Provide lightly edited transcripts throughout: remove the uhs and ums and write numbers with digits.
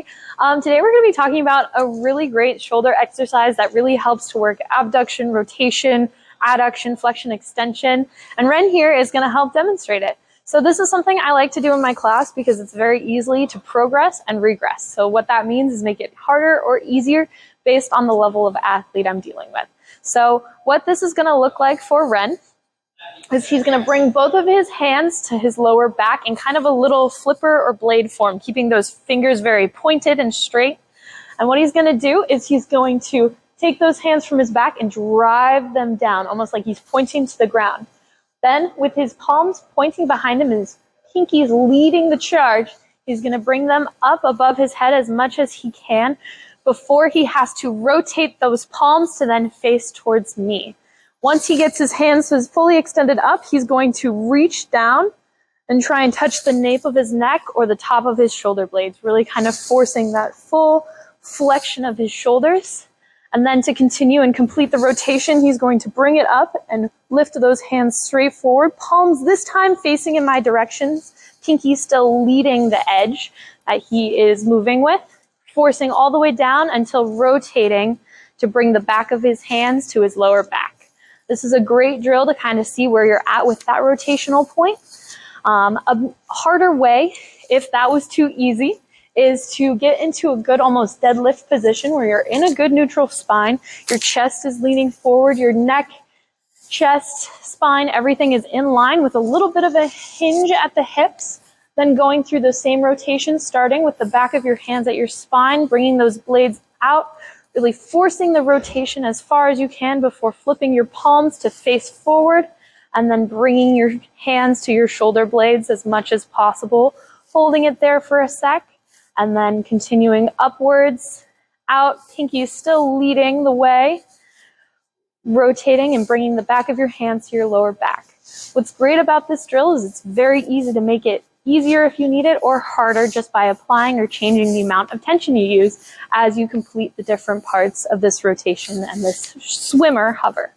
Today we're going to be talking about a really great shoulder exercise that really helps to work abduction, rotation, adduction, flexion, extension, and Ren here is going to help demonstrate it. So this is something I like to do in my class because it's very easily to progress and regress. So what that means is make it harder or easier based on the level of athlete I'm dealing with. So what this is going to look like for Ren is he's going to bring both of his hands to his lower back in kind of a little flipper or blade form, keeping those fingers very pointed and straight. And what he's going to do is he's going to take those hands from his back and drive them down, almost like he's pointing to the ground. Then, with his palms pointing behind him and his pinkies leading the charge, he's going to bring them up above his head as much as he can before he has to rotate those palms to then face towards me. Once he gets his hands fully extended up, he's going to reach down and try and touch the nape of his neck or the top of his shoulder blades, really kind of forcing that full flexion of his shoulders. And then to continue and complete the rotation, he's going to bring it up and lift those hands straight forward, palms this time facing in my directions, pinky still leading the edge that he is moving with, forcing all the way down until rotating to bring the back of his hands to his lower back. This is a great drill to kind of see where you're at with that rotational point. A harder way, if that was too easy, is to get into a good almost deadlift position where you're in a good neutral spine. Your chest is leaning forward, your neck, chest, spine, everything is in line with a little bit of a hinge at the hips. Then going through the same rotation, starting with the back of your hands at your spine, bringing those blades out, really forcing the rotation as far as you can before flipping your palms to face forward, and then bringing your hands to your shoulder blades as much as possible, holding it there for a sec, and then continuing upwards, out, pinky still leading the way, rotating and bringing the back of your hands to your lower back. What's great about this drill is it's very easy to make it easier if you need it, or harder just by applying or changing the amount of tension you use as you complete the different parts of this rotation and this swimmer hover.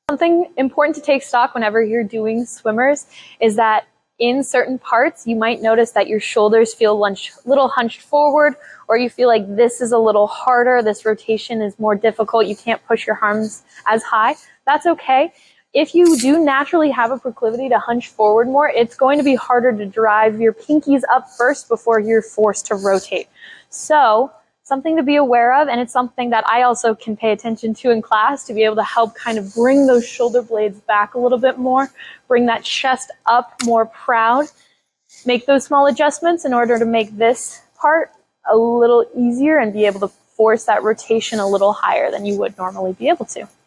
Something important to take stock whenever you're doing swimmers is that in certain parts, you might notice that your shoulders feel a little hunched forward, or you feel like this is a little harder, this rotation is more difficult, you can't push your arms as high. That's okay. If you do naturally have a proclivity to hunch forward more, it's going to be harder to drive your pinkies up first before you're forced to rotate. So, something to be aware of, and it's something that I also can pay attention to in class to be able to help kind of bring those shoulder blades back a little bit more, bring that chest up more proud, make those small adjustments in order to make this part a little easier and be able to force that rotation a little higher than you would normally be able to.